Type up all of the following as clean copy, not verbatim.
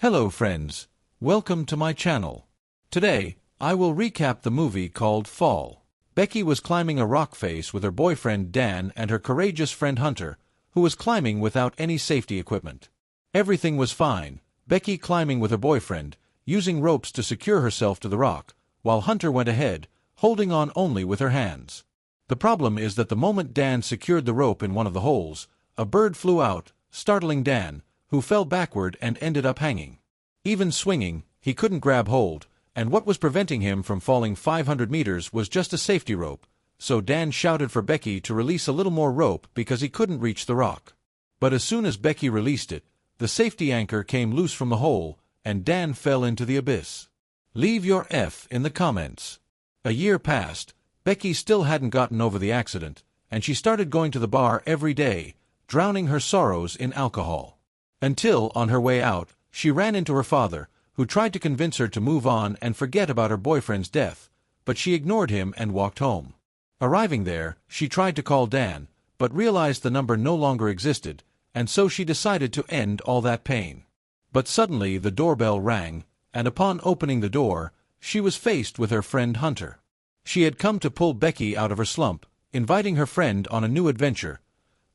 Hello friends, welcome to my channel. Today, I will recap the movie called Fall. Becky was climbing a rock face with her boyfriend Dan and her courageous friend Hunter, who was climbing without any safety equipment. Everything was fine, Becky climbing with her boyfriend, using ropes to secure herself to the rock, while Hunter went ahead, holding on only with her hands. The problem is that the moment Dan secured the rope in one of the holes, a bird flew out, startling Dan, who fell backward and ended up hanging. Even swinging, he couldn't grab hold, and what was preventing him from falling 500 meters was just a safety rope, so Dan shouted for Becky to release a little more rope because he couldn't reach the rock. But as soon as Becky released it, the safety anchor came loose from the hole, and Dan fell into the abyss. Leave your F in the comments. A year passed, Becky still hadn't gotten over the accident, and she started going to the bar every day, drowning her sorrows in alcohol. Until, on her way out, she ran into her father, who tried to convince her to move on and forget about her boyfriend's death, but she ignored him and walked home. Arriving there, she tried to call Dan, but realized the number no longer existed, and so she decided to end all that pain. But suddenly the doorbell rang, and upon opening the door, she was faced with her friend Hunter. She had come to pull Becky out of her slump, inviting her friend on a new adventure,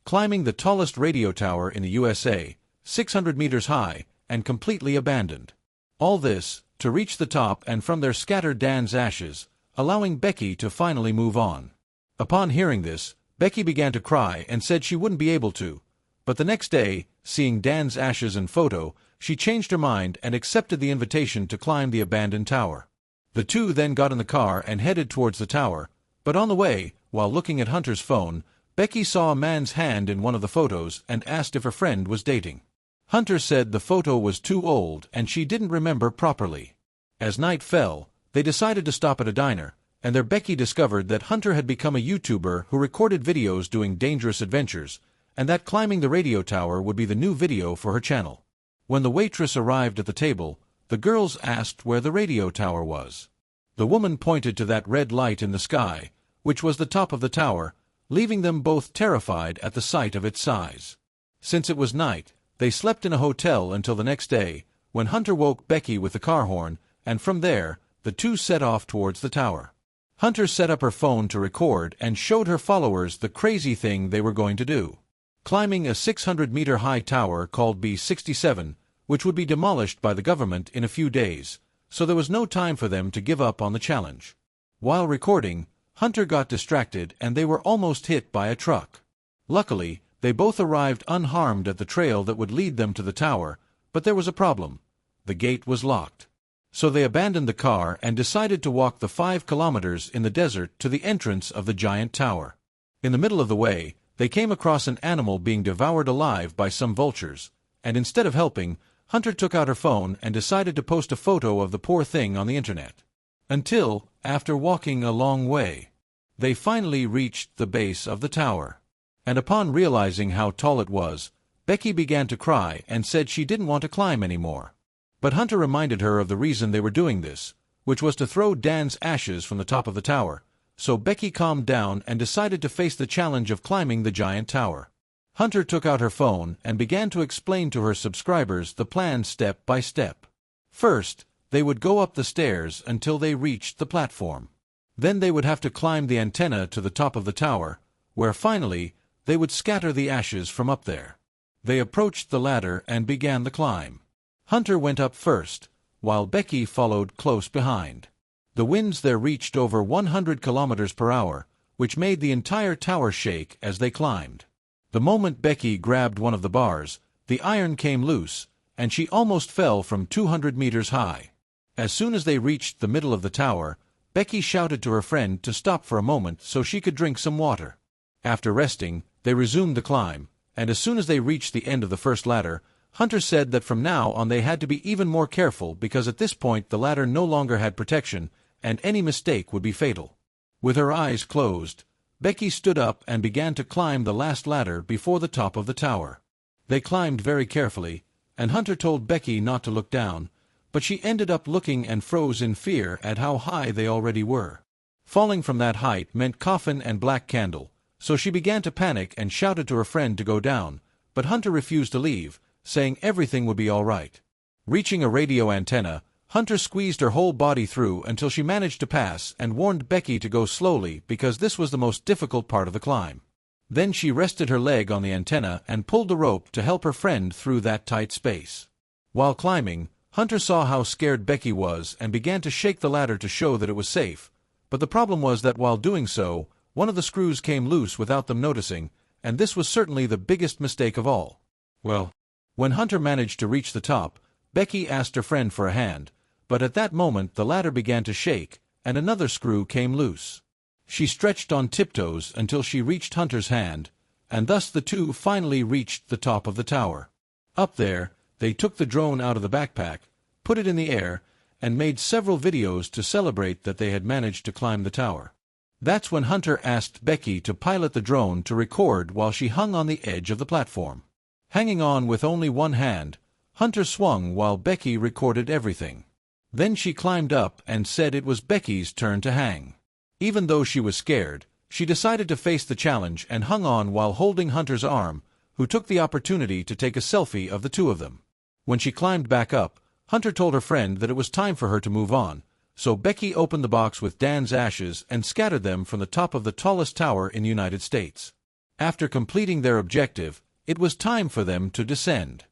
climbing the tallest radio tower in the USA, 600 meters high, and completely abandoned. All this, to reach the top and from there scatter Dan's ashes, allowing Becky to finally move on. Upon hearing this, Becky began to cry and said she wouldn't be able to, but the next day, seeing Dan's ashes in photo, she changed her mind and accepted the invitation to climb the abandoned tower. The two then got in the car and headed towards the tower, but on the way, while looking at Hunter's phone, Becky saw a man's hand in one of the photos and asked if her friend was dating. Hunter said the photo was too old and she didn't remember properly. As night fell, they decided to stop at a diner, and there Becky discovered that Hunter had become a YouTuber who recorded videos doing dangerous adventures, and that climbing the radio tower would be the new video for her channel. When the waitress arrived at the table, the girls asked where the radio tower was. The woman pointed to that red light in the sky, which was the top of the tower, leaving them both terrified at the sight of its size. Since it was night, they slept in a hotel until the next day, when Hunter woke Becky with the car horn, and from there, the two set off towards the tower. Hunter set up her phone to record and showed her followers the crazy thing they were going to do. Climbing a 600-meter high tower called B67, which would be demolished by the government in a few days, so there was no time for them to give up on the challenge. While recording, Hunter got distracted and they were almost hit by a truck. Luckily, they both arrived unharmed at the trail that would lead them to the tower, but there was a problem. The gate was locked. So they abandoned the car and decided to walk the 5 kilometers in the desert to the entrance of the giant tower. In the middle of the way, they came across an animal being devoured alive by some vultures, and instead of helping, Hunter took out her phone and decided to post a photo of the poor thing on the internet. Until, after walking a long way, they finally reached the base of the tower. And upon realizing how tall it was, Becky began to cry and said she didn't want to climb anymore. But Hunter reminded her of the reason they were doing this, which was to throw Dan's ashes from the top of the tower, so Becky calmed down and decided to face the challenge of climbing the giant tower. Hunter took out her phone and began to explain to her subscribers the plan step by step. First, they would go up the stairs until they reached the platform. Then they would have to climb the antenna to the top of the tower, where finally, they would scatter the ashes from up there. They approached the ladder and began the climb. Hunter went up first, while Becky followed close behind. The winds there reached over 100 kilometers per hour, which made the entire tower shake as they climbed. The moment Becky grabbed one of the bars, the iron came loose, and she almost fell from 200 meters high. As soon as they reached the middle of the tower, Becky shouted to her friend to stop for a moment so she could drink some water. After resting, they resumed the climb, and as soon as they reached the end of the first ladder, Hunter said that from now on they had to be even more careful because at this point the ladder no longer had protection, and any mistake would be fatal. With her eyes closed, Becky stood up and began to climb the last ladder before the top of the tower. They climbed very carefully, and Hunter told Becky not to look down, but she ended up looking and froze in fear at how high they already were. Falling from that height meant coffin and black candle, so she began to panic and shouted to her friend to go down, but Hunter refused to leave, saying everything would be all right. Reaching a radio antenna, Hunter squeezed her whole body through until she managed to pass and warned Becky to go slowly because this was the most difficult part of the climb. Then she rested her leg on the antenna and pulled the rope to help her friend through that tight space. While climbing, Hunter saw how scared Becky was and began to shake the ladder to show that it was safe. But the problem was that while doing so, one of the screws came loose without them noticing, and this was certainly the biggest mistake of all. Well, when Hunter managed to reach the top, Becky asked her friend for a hand, but at that moment the ladder began to shake, and another screw came loose. She stretched on tiptoes until she reached Hunter's hand, and thus the two finally reached the top of the tower. Up there, they took the drone out of the backpack, put it in the air, and made several videos to celebrate that they had managed to climb the tower. That's when Hunter asked Becky to pilot the drone to record while she hung on the edge of the platform. Hanging on with only one hand, Hunter swung while Becky recorded everything. Then she climbed up and said it was Becky's turn to hang. Even though she was scared, she decided to face the challenge and hung on while holding Hunter's arm, who took the opportunity to take a selfie of the two of them. When she climbed back up, Hunter told her friend that it was time for her to move on, so Becky opened the box with Dan's ashes and scattered them from the top of the tallest tower in the United States. After completing their objective, it was time for them to descend.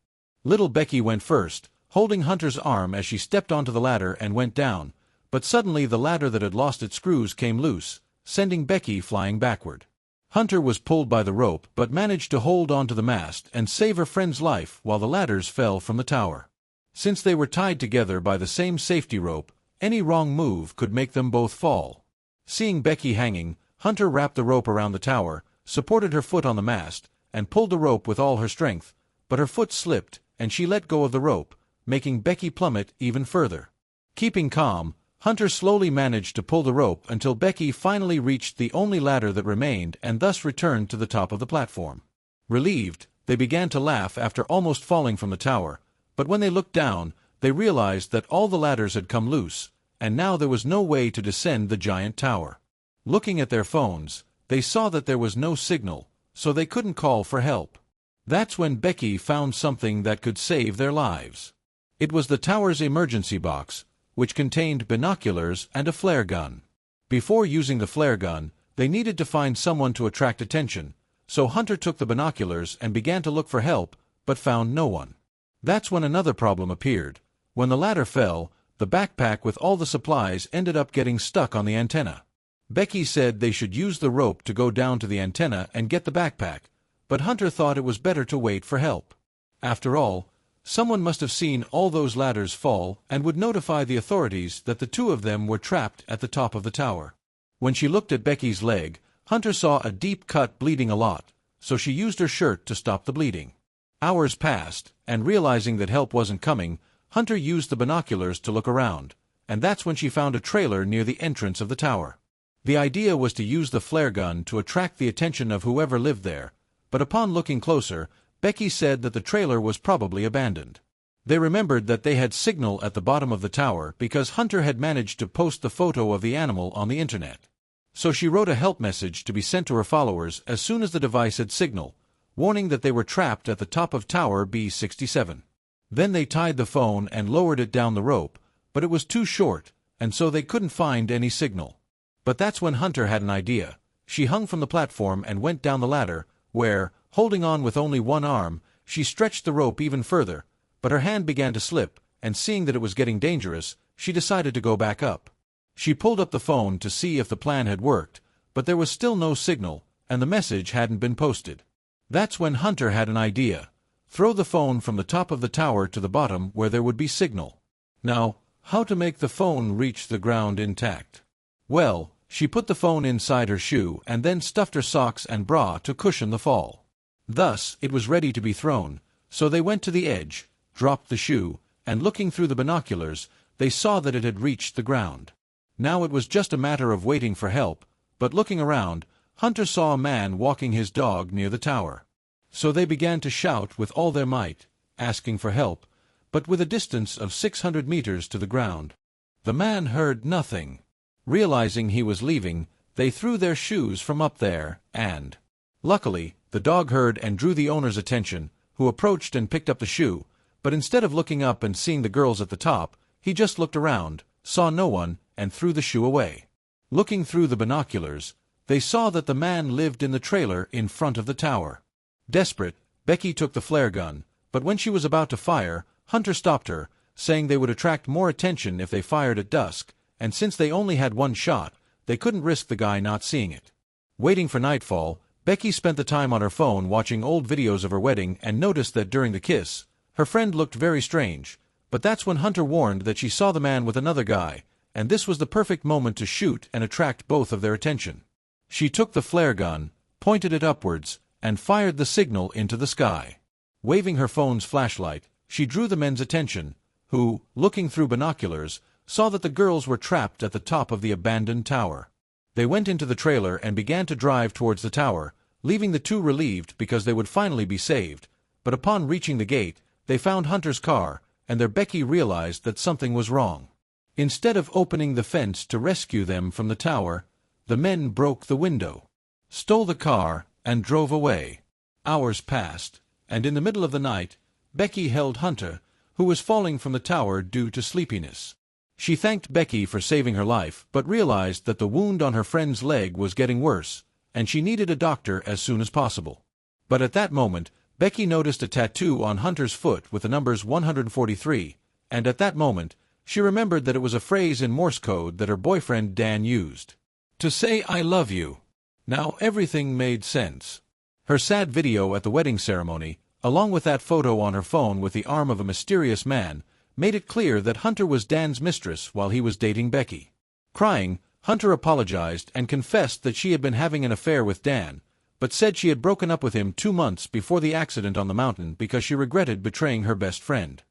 Little Becky went first, holding Hunter's arm as she stepped onto the ladder and went down, but suddenly the ladder that had lost its screws came loose, sending Becky flying backward. Hunter was pulled by the rope but managed to hold onto the mast and save her friend's life while the ladders fell from the tower. Since they were tied together by the same safety rope, any wrong move could make them both fall. Seeing Becky hanging, Hunter wrapped the rope around the tower, supported her foot on the mast, and pulled the rope with all her strength, but her foot slipped and she let go of the rope, making Becky plummet even further. Keeping calm, Hunter slowly managed to pull the rope until Becky finally reached the only ladder that remained and thus returned to the top of the platform. Relieved, they began to laugh after almost falling from the tower, but when they looked down, they realized that all the ladders had come loose, and now there was no way to descend the giant tower. Looking at their phones, they saw that there was no signal, so they couldn't call for help. That's when Becky found something that could save their lives. It was the tower's emergency box, which contained binoculars and a flare gun. Before using the flare gun, they needed to find someone to attract attention, so Hunter took the binoculars and began to look for help, but found no one. That's when another problem appeared. When the ladder fell, the backpack with all the supplies ended up getting stuck on the antenna. Becky said they should use the rope to go down to the antenna and get the backpack, but Hunter thought it was better to wait for help. After all, someone must have seen all those ladders fall and would notify the authorities that the two of them were trapped at the top of the tower. When she looked at Becky's leg, Hunter saw a deep cut bleeding a lot, so she used her shirt to stop the bleeding. Hours passed, and realizing that help wasn't coming, Hunter used the binoculars to look around, and that's when she found a trailer near the entrance of the tower. The idea was to use the flare gun to attract the attention of whoever lived there, but upon looking closer, Becky said that the trailer was probably abandoned. They remembered that they had signal at the bottom of the tower because Hunter had managed to post the photo of the animal on the internet. So she wrote a help message to be sent to her followers as soon as the device had signal, warning that they were trapped at the top of Tower B67. Then they tied the phone and lowered it down the rope, but it was too short, and so they couldn't find any signal. But that's when Hunter had an idea. She hung from the platform and went down the ladder, where, holding on with only one arm, she stretched the rope even further, but her hand began to slip, and seeing that it was getting dangerous, she decided to go back up. She pulled up the phone to see if the plan had worked, but there was still no signal, and the message hadn't been posted. That's when Hunter had an idea. Throw the phone from the top of the tower to the bottom where there would be signal. Now, how to make the phone reach the ground intact? Well, she put the phone inside her shoe and then stuffed her socks and bra to cushion the fall. Thus, it was ready to be thrown, so they went to the edge, dropped the shoe, and looking through the binoculars, they saw that it had reached the ground. Now it was just a matter of waiting for help, but looking around, Hunter saw a man walking his dog near the tower. So they began to shout with all their might, asking for help, but with a distance of 600 meters to the ground. The man heard nothing. Realizing he was leaving, they threw their shoes from up there, and luckily, the dog heard and drew the owner's attention, who approached and picked up the shoe, But instead of looking up and seeing the girls at the top, he just looked around, saw no one, and threw the shoe away. Looking through the binoculars, they saw that the man lived in the trailer in front of the tower. Desperate, Becky took the flare gun, but when she was about to fire, Hunter stopped her, saying they would attract more attention if they fired at dusk, and since they only had one shot, they couldn't risk the guy not seeing it. Waiting for nightfall, Becky spent the time on her phone watching old videos of her wedding and noticed that during the kiss, her friend looked very strange, but that's when Hunter warned that she saw the man with another guy, and this was the perfect moment to shoot and attract both of their attention. She took the flare gun, pointed it upwards, and fired the signal into the sky. Waving her phone's flashlight, she drew the men's attention, who, looking through binoculars, saw that the girls were trapped at the top of the abandoned tower. They went into the trailer and began to drive towards the tower, leaving the two relieved because they would finally be saved, but upon reaching the gate, they found Hunter's car, and there Becky realized that something was wrong. Instead of opening the fence to rescue them from the tower, the men broke the window, stole the car, and drove away. Hours passed, and in the middle of the night, Becky held Hunter, who was falling from the tower due to sleepiness. She thanked Becky for saving her life, but realized that the wound on her friend's leg was getting worse, and she needed a doctor as soon as possible. But at that moment, Becky noticed a tattoo on Hunter's foot with the numbers 143, and at that moment, she remembered that it was a phrase in Morse code that her boyfriend Dan used. To say I love you. Now everything made sense. Her sad video at the wedding ceremony, along with that photo on her phone with the arm of a mysterious man, made it clear that Hunter was Dan's mistress while he was dating Becky. Crying, Hunter apologized and confessed that she had been having an affair with Dan, but said she had broken up with him 2 months before the accident on the mountain because she regretted betraying her best friend.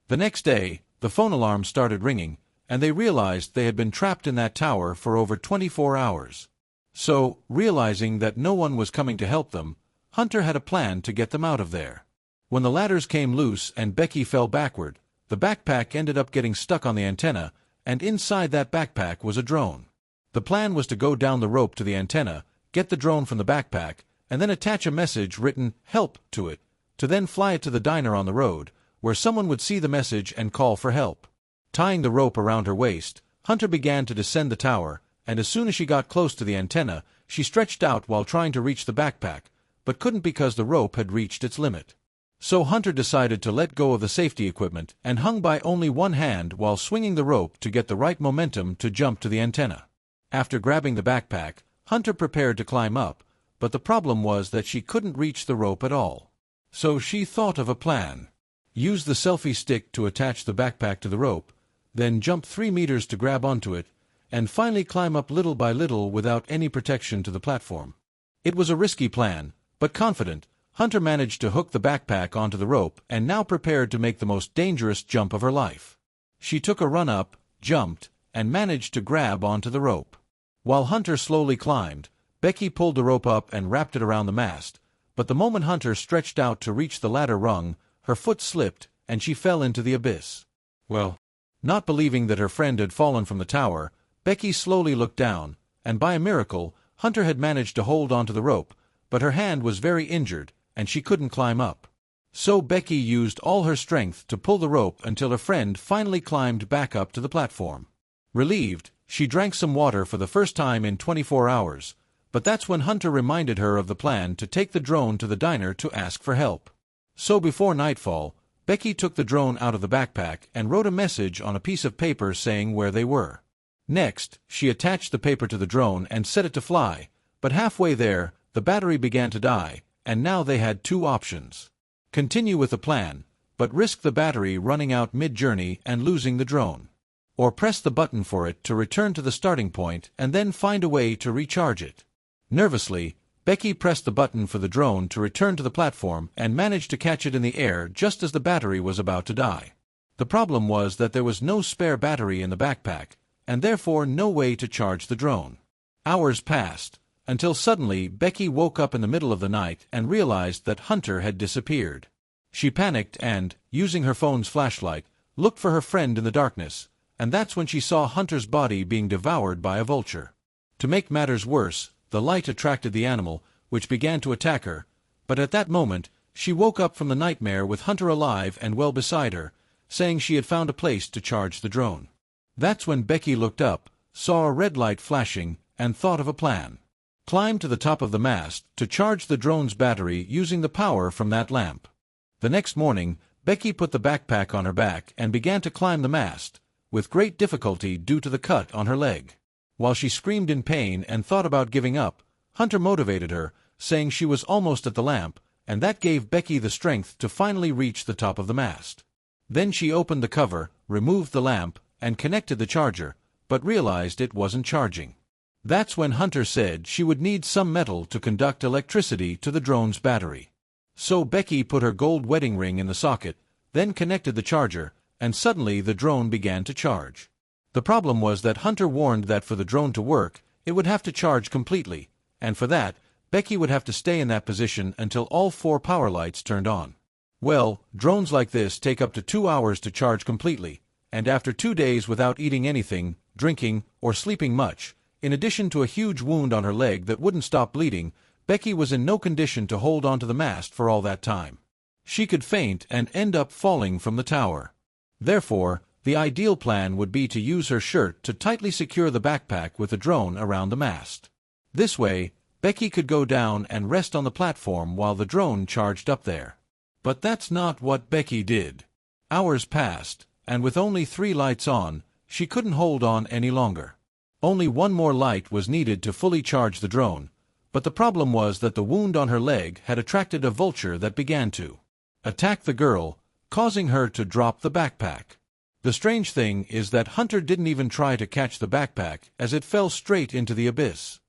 The next day, the phone alarm started ringing, and they realized they had been trapped in that tower for over 24 hours. So, realizing that no one was coming to help them, Hunter had a plan to get them out of there. When the ladders came loose and Becky fell backward, the backpack ended up getting stuck on the antenna, and inside that backpack was a drone. The plan was to go down the rope to the antenna, get the drone from the backpack, and then attach a message written "Help" to it, to then fly it to the diner on the road, where someone would see the message and call for help. Tying the rope around her waist, Hunter began to descend the tower, and as soon as she got close to the antenna, she stretched out while trying to reach the backpack, but couldn't because the rope had reached its limit. So Hunter decided to let go of the safety equipment and hung by only one hand while swinging the rope to get the right momentum to jump to the antenna. After grabbing the backpack, Hunter prepared to climb up, but the problem was that she couldn't reach the rope at all. So she thought of a plan. Use the selfie stick to attach the backpack to the rope, then jump 3 meters to grab onto it, and finally climb up little by little without any protection to the platform. It was a risky plan, but confident, Hunter managed to hook the backpack onto the rope and now prepared to make the most dangerous jump of her life. She took a run up, jumped, and managed to grab onto the rope. While Hunter slowly climbed, Becky pulled the rope up and wrapped it around the mast, but the moment Hunter stretched out to reach the ladder rung, her foot slipped and she fell into the abyss. Well, not believing that her friend had fallen from the tower, Becky slowly looked down, and by a miracle, Hunter had managed to hold onto the rope, but her hand was very injured, and she couldn't climb up. So Becky used all her strength to pull the rope until her friend finally climbed back up to the platform. Relieved, she drank some water for the first time in 24 hours, but that's when Hunter reminded her of the plan to take the drone to the diner to ask for help. So before nightfall, Becky took the drone out of the backpack and wrote a message on a piece of paper saying where they were. Next, she attached the paper to the drone and set it to fly, but halfway there, the battery began to die, and now they had 2 options. Continue with the plan, but risk the battery running out mid-journey and losing the drone. Or press the button for it to return to the starting point and then find a way to recharge it. Nervously, Becky pressed the button for the drone to return to the platform and managed to catch it in the air just as the battery was about to die. The problem was that there was no spare battery in the backpack, and therefore no way to charge the drone. Hours passed, until suddenly Becky woke up in the middle of the night and realized that Hunter had disappeared. She panicked and, using her phone's flashlight, looked for her friend in the darkness, and that's when she saw Hunter's body being devoured by a vulture. To make matters worse, the light attracted the animal, which began to attack her, but at that moment, She woke up from the nightmare with Hunter alive and well beside her, saying she had found a place to charge the drone. That's when Becky looked up, saw a red light flashing, and thought of a plan. Climbed to the top of the mast to charge the drone's battery using the power from that lamp. The next morning, Becky put the backpack on her back and began to climb the mast, with great difficulty due to the cut on her leg. While she screamed in pain and thought about giving up, Hunter motivated her, saying she was almost at the lamp, and that gave Becky the strength to finally reach the top of the mast. Then she opened the cover, removed the lamp, and connected the charger, but realized it wasn't charging. That's when Hunter said she would need some metal to conduct electricity to the drone's battery. So Becky put her gold wedding ring in the socket, then connected the charger, and suddenly the drone began to charge. The problem was that Hunter warned that for the drone to work, it would have to charge completely, and for that, Becky would have to stay in that position until all 4 power lights turned on. Well, drones like this take up to 2 hours to charge completely, and after 2 days without eating anything, drinking, or sleeping much, in addition to a huge wound on her leg that wouldn't stop bleeding, Becky was in no condition to hold onto the mast for all that time. She could faint and end up falling from the tower. Therefore, the ideal plan would be to use her shirt to tightly secure the backpack with the drone around the mast. This way, Becky could go down and rest on the platform while the drone charged up there. But that's not what Becky did. Hours passed, and with only 3 lights on, she couldn't hold on any longer. Only 1 more light was needed to fully charge the drone, but the problem was that the wound on her leg had attracted a vulture that began to attack the girl, causing her to drop the backpack. The strange thing is that Hunter didn't even try to catch the backpack as it fell straight into the abyss.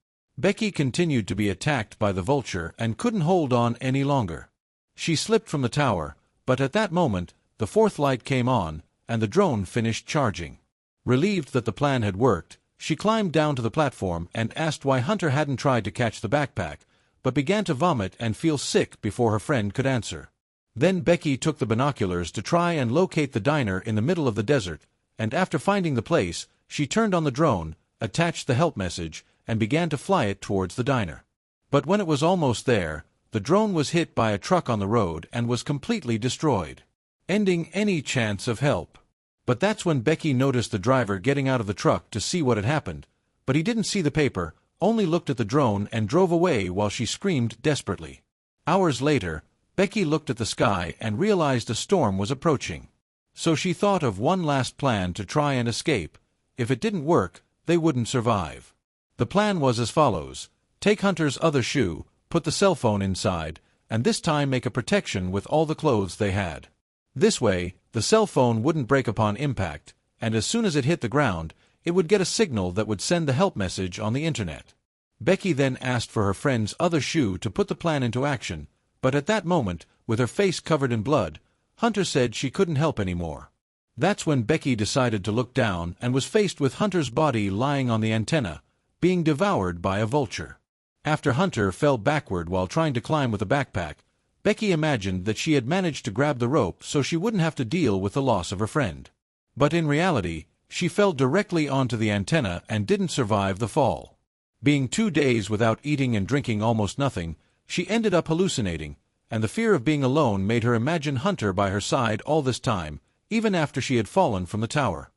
Becky continued to be attacked by the vulture and couldn't hold on any longer. She slipped from the tower, but at that moment, the 4th light came on, and the drone finished charging. Relieved that the plan had worked, she climbed down to the platform and asked why Hunter hadn't tried to catch the backpack, but began to vomit and feel sick before her friend could answer. Then Becky took the binoculars to try and locate the diner in the middle of the desert, and after finding the place, she turned on the drone, attached the help message, and began to fly it towards the diner. But when it was almost there, the drone was hit by a truck on the road and was completely destroyed, ending any chance of help. But that's when Becky noticed the driver getting out of the truck to see what had happened, but he didn't see the paper, only looked at the drone and drove away while she screamed desperately. Hours later, Becky looked at the sky and realized a storm was approaching. So she thought of one last plan to try and escape. If it didn't work, they wouldn't survive. The plan was as follows: take Hunter's other shoe, put the cell phone inside, and this time make a protection with all the clothes they had. This way, the cell phone wouldn't break upon impact, and as soon as it hit the ground, it would get a signal that would send the help message on the internet. Becky then asked for her friend's other shoe to put the plan into action, but at that moment, with her face covered in blood, Hunter said she couldn't help anymore. That's when Becky decided to look down and was faced with Hunter's body lying on the antenna, being devoured by a vulture. After Hunter fell backward while trying to climb with a backpack, Becky imagined that she had managed to grab the rope so she wouldn't have to deal with the loss of her friend. But in reality, she fell directly onto the antenna and didn't survive the fall. Being 2 days without eating and drinking almost nothing, she ended up hallucinating, and the fear of being alone made her imagine Hunter by her side all this time, even after she had fallen from the tower.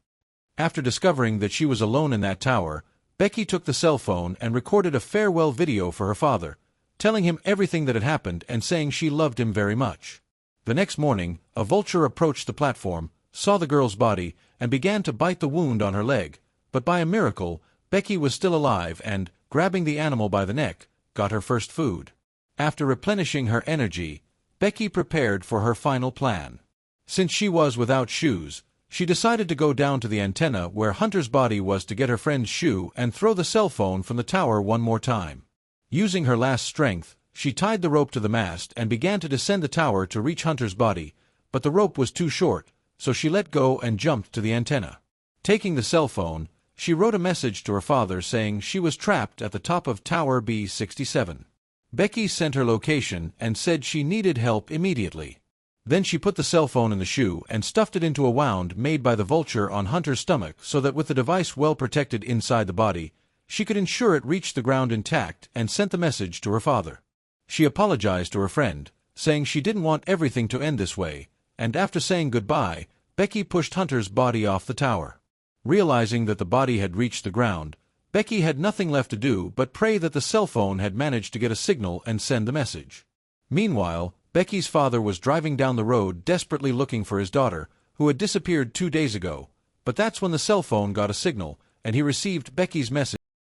After discovering that she was alone in that tower, Becky took the cell phone and recorded a farewell video for her father, telling him everything that had happened and saying she loved him very much. The next morning, a vulture approached the platform, saw the girl's body, and began to bite the wound on her leg, but by a miracle, Becky was still alive and, grabbing the animal by the neck, got her first food. After replenishing her energy, Becky prepared for her final plan. Since she was without shoes, she decided to go down to the antenna where Hunter's body was to get her friend's shoe and throw the cell phone from the tower one more time. Using her last strength, she tied the rope to the mast and began to descend the tower to reach Hunter's body, but the rope was too short, so she let go and jumped to the antenna. Taking the cell phone, she wrote a message to her father saying she was trapped at the top of Tower B67. Becky sent her location and said she needed help immediately. Then she put the cell phone in the shoe and stuffed it into a wound made by the vulture on Hunter's stomach so that with the device well protected inside the body, she could ensure it reached the ground intact and sent the message to her father. She apologized to her friend, saying she didn't want everything to end this way, and after saying goodbye, Becky pushed Hunter's body off the tower. Realizing that the body had reached the ground, Becky had nothing left to do but pray that the cell phone had managed to get a signal and send the message. Meanwhile, Becky's father was driving down the road desperately looking for his daughter, who had disappeared 2 days ago, but that's when the cell phone got a signal, and he received Becky's message.